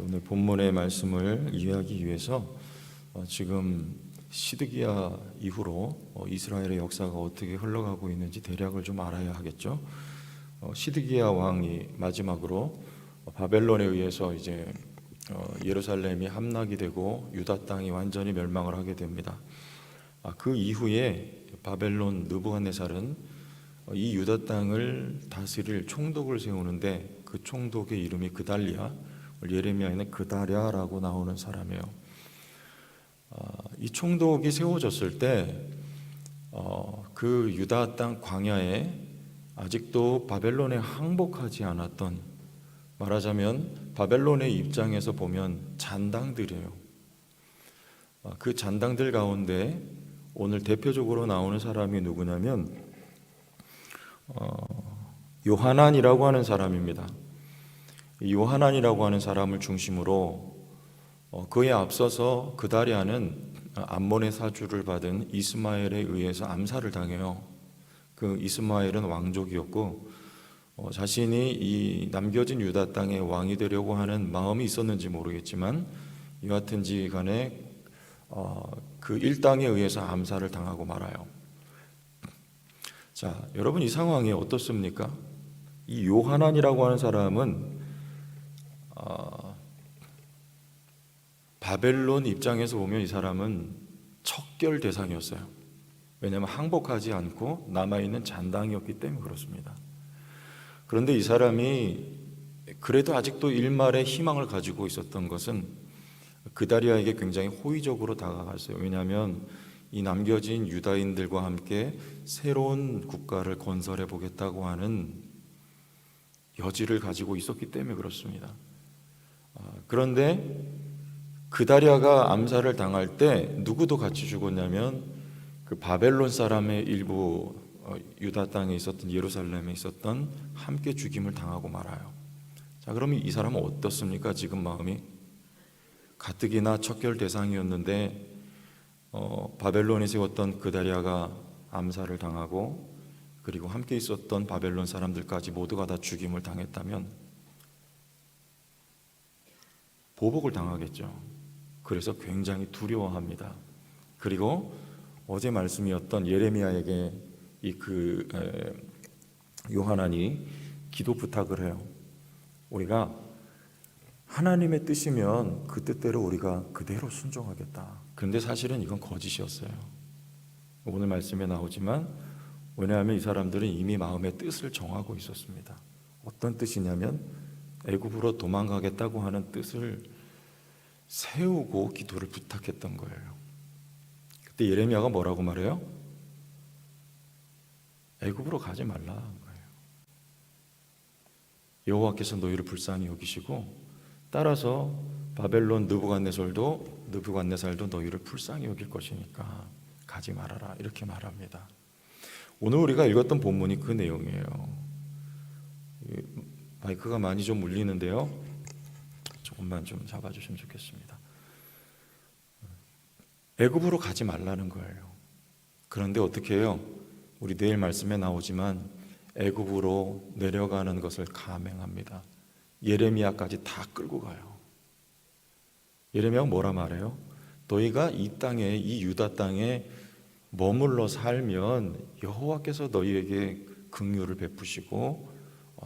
오늘 본문의 말씀을 이해하기 위해서 지금 시드기야 이후로 이스라엘의 역사가 어떻게 흘러가고 있는지 대략을 좀 알아야 하겠죠. 시드기야 왕이 마지막으로 바벨론에 의해서 이제 예루살렘이 함락이 되고 유다 땅이 완전히 멸망을 하게 됩니다. 그 이후에 바벨론 느부갓네살은 이 유다 땅을 다스릴 총독을 세우는데 그 총독의 이름이 그달리야, 예레미야에는 그다랴라고 나오는 사람이에요. 이 총독이 세워졌을 때 그 유다 땅 광야에 아직도 바벨론에 항복하지 않았던, 말하자면 바벨론의 입장에서 보면 잔당들이에요. 그 잔당들 가운데 오늘 대표적으로 나오는 사람이 누구냐면 요하난이라고 하는 사람입니다. 요하난이라고 하는 사람을 중심으로 그에 앞서서 그다랴는 암몬의 사주를 받은 이스마엘에 의해서 암살을 당해요. 그 이스마엘은 왕족이었고 자신이 이 남겨진 유다 땅의 왕이 되려고 하는 마음이 있었는지 모르겠지만 여하튼지 간에 그 일당에 의해서 암살을 당하고 말아요. 자, 여러분, 이 상황이 어떻습니까? 이 요하난이라고 하는 사람은 바벨론 입장에서 보면 이 사람은 척결 대상이었어요. 왜냐하면 항복하지 않고 남아있는 잔당이었기 때문에 그렇습니다. 그런데 이 사람이 그래도 아직도 일말의 희망을 가지고 있었던 것은 그다랴에게 굉장히 호의적으로 다가갔어요. 왜냐하면 이 남겨진 유다인들과 함께 새로운 국가를 건설해 보겠다고 하는 여지를 가지고 있었기 때문에 그렇습니다. 그런데 그다랴가 암살을 당할 때 누구도 같이 죽었냐면 그 바벨론 사람의 일부, 유다 땅에 있었던, 예루살렘에 있었던 함께 죽임을 당하고 말아요. 자, 그러면 이 사람은 어떻습니까? 지금 마음이 가뜩이나 척결 대상이었는데 바벨론에 세웠던 그다랴가 암살을 당하고 그리고 함께 있었던 바벨론 사람들까지 모두가 다 죽임을 당했다면 보복을 당하겠죠. 그래서 굉장히 두려워합니다. 그리고 어제 말씀이었던 예레미야에게 요하난이 기도 부탁을 해요. 우리가 하나님의 뜻이면 그 뜻대로 우리가 그대로 순종하겠다. 그런데 사실은 이건 거짓이었어요. 오늘 말씀에 나오지만, 왜냐하면 이 사람들은 이미 마음의 뜻을 정하고 있었습니다. 어떤 뜻이냐면 애굽으로 도망가겠다고 하는 뜻을 세우고 기도를 부탁했던 거예요. 그때 예레미야가 뭐라고 말해요? 애굽으로 가지 말라 한 거예요. 여호와께서 너희를 불쌍히 여기시고 따라서 바벨론 느부갓네살도 너희를 불쌍히 여길 것이니까 가지 말아라, 이렇게 말합니다. 오늘 우리가 읽었던 본문이 그 내용이에요. 마이크가 많이 좀 울리는데요, 조금만 좀 잡아주시면 좋겠습니다. 애굽으로 가지 말라는 거예요. 그런데 어떻게 해요? 우리 내일 말씀에 나오지만 애굽으로 내려가는 것을 감행합니다. 예레미야까지 다 끌고 가요. 예레미야가 뭐라 말해요? 너희가 이 땅에, 이 유다 땅에 머물러 살면 여호와께서 너희에게 긍휼을 베푸시고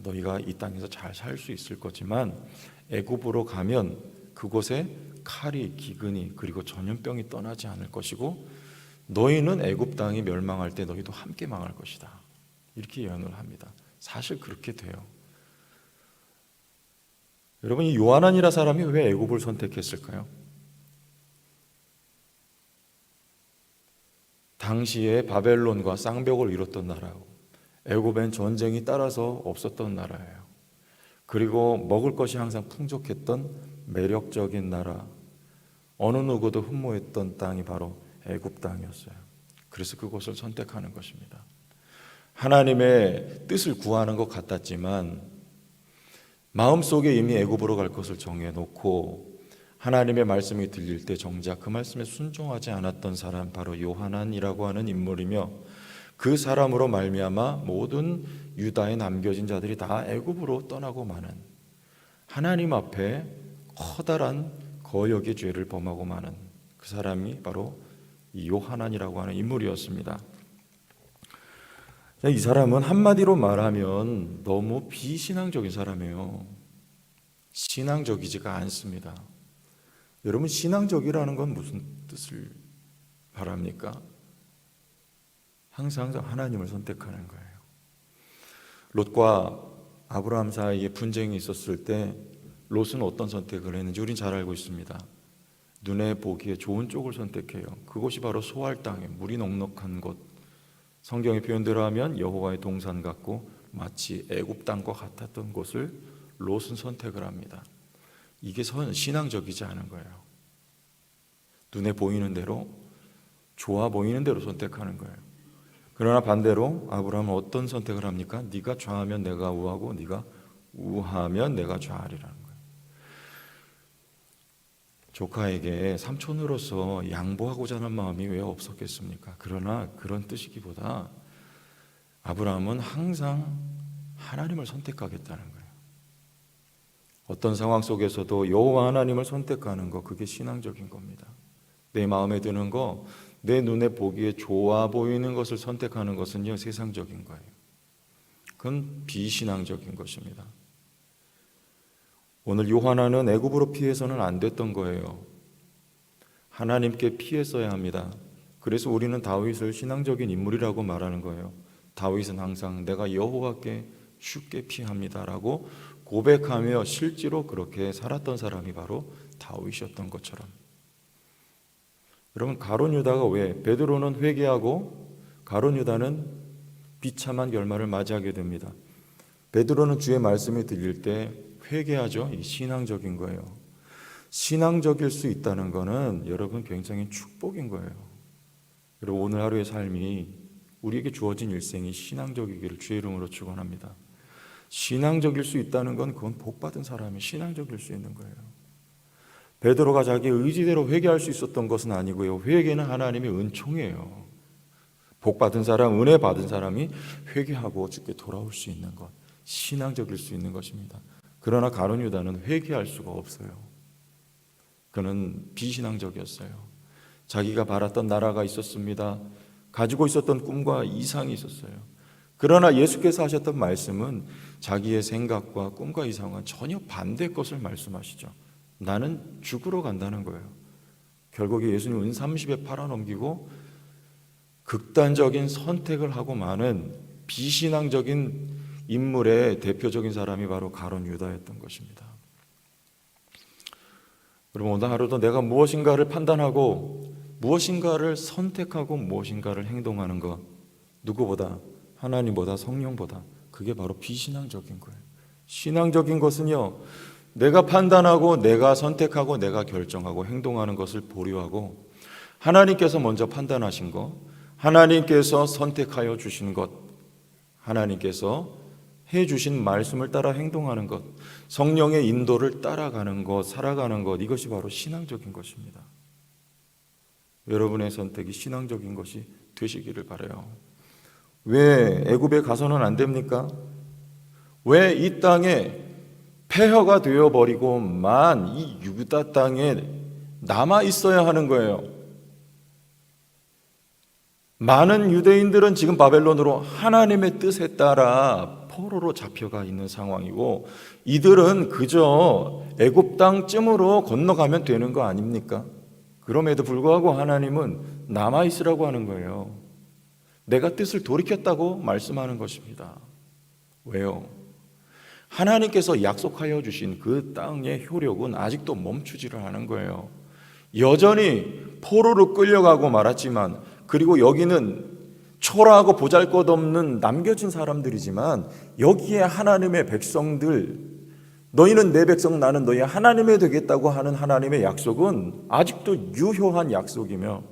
너희가 이 땅에서 잘 살 수 있을 거지만 애굽으로 가면 그곳에 칼이, 기근이, 그리고 전염병이 떠나지 않을 것이고 너희는 애굽 땅이 멸망할 때 너희도 함께 망할 것이다, 이렇게 예언을 합니다. 사실 그렇게 돼요. 여러분, 이 요하난이라 사람이 왜 애굽을 선택했을까요? 당시에 바벨론과 쌍벽을 이뤘던 나라고, 애굽엔 전쟁이 따라서 없었던 나라예요. 그리고 먹을 것이 항상 풍족했던 매력적인 나라, 어느 누구도 흠모했던 땅이 바로 애굽 땅이었어요. 그래서 그곳을 선택하는 것입니다. 하나님의 뜻을 구하는 것 같았지만 마음속에 이미 애굽으로 갈 것을 정해놓고 하나님의 말씀이 들릴 때 정작 그 말씀에 순종하지 않았던 사람, 바로 요하난이라고 하는 인물이며, 그 사람으로 말미암아 모든 유다에 남겨진 자들이 다 애굽으로 떠나고 마는, 하나님 앞에 커다란 거역의 죄를 범하고 마는 그 사람이 바로 이 요하난이라고 하는 인물이었습니다. 이 사람은 한마디로 말하면 너무 비신앙적인 사람이에요. 신앙적이지가 않습니다. 여러분, 신앙적이라는 건 무슨 뜻을 바랍니까? 항상 하나님을 선택하는 거예요. 롯과 아브라함 사이에 분쟁이 있었을 때 롯은 어떤 선택을 했는지 우린 잘 알고 있습니다. 눈에 보기에 좋은 쪽을 선택해요. 그곳이 바로 소알 땅에 물이 넉넉한 곳, 성경의 표현대로 하면 여호와의 동산 같고 마치 애굽 땅과 같았던 곳을 롯은 선택을 합니다. 이게 신앙적이지 않은 거예요. 눈에 보이는 대로, 좋아 보이는 대로 선택하는 거예요. 그러나 반대로 아브라함은 어떤 선택을 합니까? 네가 좌하면 내가 우하고 네가 우하면 내가 좌하리라는 거예요. 조카에게 삼촌으로서 양보하고자 하는 마음이 왜 없었겠습니까? 그러나 그런 뜻이기보다 아브라함은 항상 하나님을 선택하겠다는 거예요. 어떤 상황 속에서도 여호와 하나님을 선택하는 거, 그게 신앙적인 겁니다. 내 마음에 드는 거, 내 눈에 보기에 좋아 보이는 것을 선택하는 것은요, 세상적인 거예요. 그건 비신앙적인 것입니다. 오늘 요하나는 애굽으로 피해서는 안 됐던 거예요. 하나님께 피했어야 합니다. 그래서 우리는 다윗을 신앙적인 인물이라고 말하는 거예요. 다윗은 항상 내가 여호와께 쉽게 피합니다라고 고백하며 실제로 그렇게 살았던 사람이 바로 다윗이었던 것처럼. 여러분, 가룟 유다가 왜? 베드로는 회개하고 가룟 유다는 비참한 결말을 맞이하게 됩니다. 베드로는 주의 말씀이 들릴 때 회개하죠. 이 신앙적인 거예요. 신앙적일 수 있다는 것은 여러분 굉장히 축복인 거예요. 여러분, 오늘 하루의 삶이 우리에게 주어진 일생이 신앙적이기를 주의 이름으로 축원합니다. 신앙적일 수 있다는 건 그건 복받은 사람이 신앙적일 수 있는 거예요. 베드로가 자기 의지대로 회개할 수 있었던 것은 아니고요. 회개는 하나님의 은총이에요. 복받은 사람, 은혜 받은 사람이 회개하고 주께 돌아올 수 있는 것, 신앙적일 수 있는 것입니다. 그러나 가룟 유다는 회개할 수가 없어요. 그는 비신앙적이었어요. 자기가 바랐던 나라가 있었습니다. 가지고 있었던 꿈과 이상이 있었어요. 그러나 예수께서 하셨던 말씀은 자기의 생각과 꿈과 이상과 전혀 반대의 것을 말씀하시죠. 나는 죽으러 간다는 거예요. 결국에 예수님 은 30에 팔아넘기고 극단적인 선택을 하고 많은 비신앙적인 인물의 대표적인 사람이 바로 가룟 유다였던 것입니다. 여러분, 오늘 하루도 내가 무엇인가를 판단하고 무엇인가를 선택하고 무엇인가를 행동하는 것, 누구보다, 하나님보다, 성령보다, 그게 바로 비신앙적인 거예요. 신앙적인 것은요, 내가 판단하고 내가 선택하고 내가 결정하고 행동하는 것을 보류하고 하나님께서 먼저 판단하신 것, 하나님께서 선택하여 주신 것, 하나님께서 해주신 말씀을 따라 행동하는 것, 성령의 인도를 따라가는 것, 살아가는 것, 이것이 바로 신앙적인 것입니다. 여러분의 선택이 신앙적인 것이 되시기를 바라요. 왜 애굽에 가서는 안 됩니까? 왜 이 땅에 폐허가 되어버리고만 이 유다 땅에 남아 있어야 하는 거예요? 많은 유대인들은 지금 바벨론으로 하나님의 뜻에 따라 포로로 잡혀가 있는 상황이고, 이들은 그저 애굽 땅쯤으로 건너가면 되는 거 아닙니까? 그럼에도 불구하고 하나님은 남아 있으라고 하는 거예요. 내가 뜻을 돌이켰다고 말씀하는 것입니다. 왜요? 하나님께서 약속하여 주신 그 땅의 효력은 아직도 멈추지를 않은 거예요. 여전히 포로로 끌려가고 말았지만, 그리고 여기는 초라하고 보잘것없는 남겨진 사람들이지만, 여기에 하나님의 백성들, 너희는 내 백성, 나는 너희 하나님이 되겠다고 하는 하나님의 약속은 아직도 유효한 약속이며,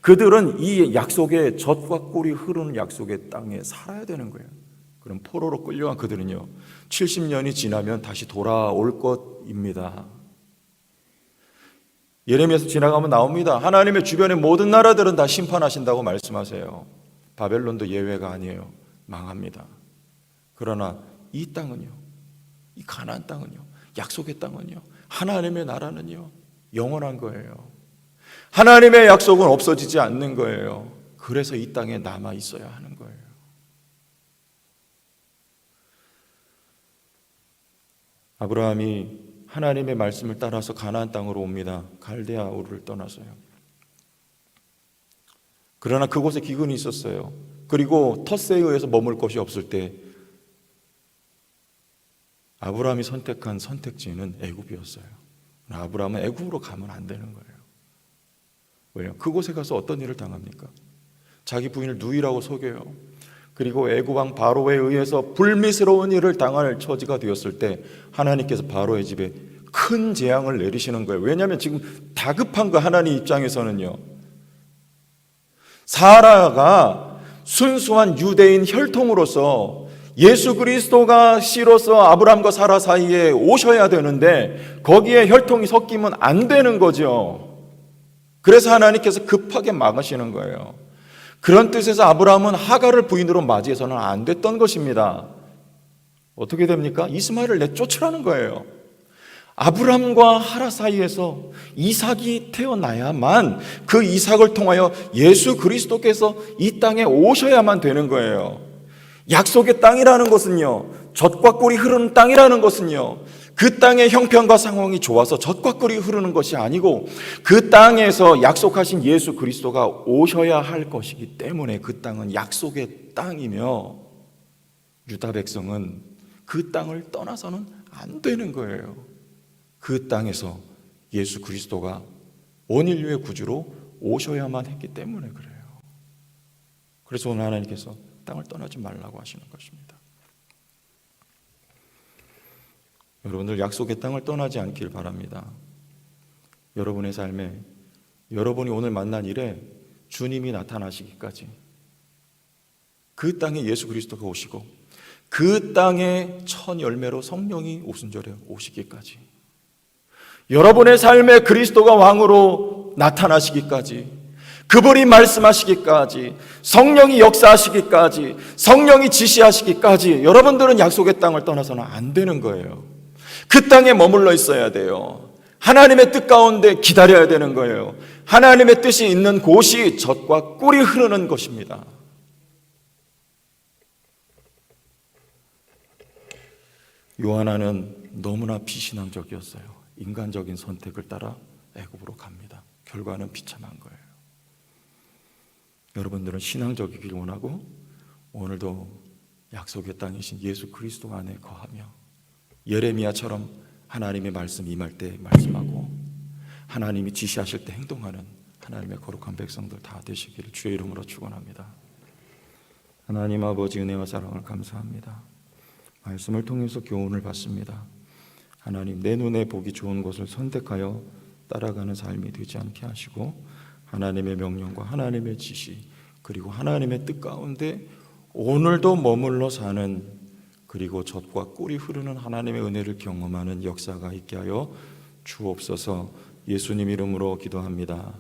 그들은 이 약속의 젖과 꿀이 흐르는 약속의 땅에 살아야 되는 거예요. 그럼 포로로 끌려간 그들은요, 70년이 지나면 다시 돌아올 것입니다. 예레미야서 지나가면 나옵니다. 하나님의 주변의 모든 나라들은 다 심판하신다고 말씀하세요. 바벨론도 예외가 아니에요. 망합니다. 그러나 이 땅은요, 이 가나안 땅은요, 약속의 땅은요, 하나님의 나라는요, 영원한 거예요. 하나님의 약속은 없어지지 않는 거예요. 그래서 이 땅에 남아 있어야 하는 거예요. 아브라함이 하나님의 말씀을 따라서 가나안 땅으로 옵니다. 갈대아 우르를 떠나서요. 그러나 그곳에 기근이 있었어요. 그리고 텃세에 의해서 머물 곳이 없을 때 아브라함이 선택한 선택지는 애굽이었어요. 아브라함은 애굽으로 가면 안 되는 거예요. 왜요? 그곳에 가서 어떤 일을 당합니까? 자기 부인을 누이라고 속여요. 그리고 애굽 왕 바로에 의해서 불미스러운 일을 당할 처지가 되었을 때 하나님께서 바로의 집에 큰 재앙을 내리시는 거예요. 왜냐하면 지금 다급한 거, 하나님 입장에서는요. 사라가 순수한 유대인 혈통으로서 예수 그리스도가 씨로서 아브라함과 사라 사이에 오셔야 되는데 거기에 혈통이 섞이면 안 되는 거죠. 그래서 하나님께서 급하게 막으시는 거예요. 그런 뜻에서 아브라함은 하갈을 부인으로 맞이해서는 안 됐던 것입니다. 어떻게 됩니까? 이스마엘을 내쫓으라는 거예요. 아브라함과 하라 사이에서 이삭이 태어나야만 그 이삭을 통하여 예수 그리스도께서 이 땅에 오셔야만 되는 거예요. 약속의 땅이라는 것은요, 젖과 꿀이 흐르는 땅이라는 것은요, 그 땅의 형편과 상황이 좋아서 젖과 꿀이 흐르는 것이 아니고 그 땅에서 약속하신 예수 그리스도가 오셔야 할 것이기 때문에 그 땅은 약속의 땅이며 유다 백성은 그 땅을 떠나서는 안 되는 거예요. 그 땅에서 예수 그리스도가 온 인류의 구주로 오셔야만 했기 때문에 그래요. 그래서 오늘 하나님께서 땅을 떠나지 말라고 하시는 것입니다. 여러분들 약속의 땅을 떠나지 않길 바랍니다. 여러분의 삶에 여러분이 오늘 만난 일에 주님이 나타나시기까지 그 땅에 예수 그리스도가 오시고 그 땅에 첫 열매로 성령이 오순절에 오시기까지 여러분의 삶에 그리스도가 왕으로 나타나시기까지 그분이 말씀하시기까지 성령이 역사하시기까지 성령이 지시하시기까지 여러분들은 약속의 땅을 떠나서는 안 되는 거예요. 그 땅에 머물러 있어야 돼요. 하나님의 뜻 가운데 기다려야 되는 거예요. 하나님의 뜻이 있는 곳이 젖과 꿀이 흐르는 것입니다. 요하나는 너무나 비신앙적이었어요. 인간적인 선택을 따라 애굽으로 갑니다. 결과는 비참한 거예요. 여러분들은 신앙적이길 원하고 오늘도 약속의 땅이신 예수 그리스도 안에 거하며 예레미야처럼 하나님의 말씀 임할 때 말씀하고 하나님이 지시하실 때 행동하는 하나님의 거룩한 백성들 다 되시기를 주의 이름으로 축원합니다. 하나님 아버지 은혜와 사랑을 감사합니다. 말씀을 통해서 교훈을 받습니다. 하나님, 내 눈에 보기 좋은 것을 선택하여 따라가는 삶이 되지 않게 하시고 하나님의 명령과 하나님의 지시 그리고 하나님의 뜻 가운데 오늘도 머물러 사는 그리고 젖과 꿀이 흐르는 하나님의 은혜를 경험하는 역사가 있게 하여 주옵소서. 예수님 이름으로 기도합니다.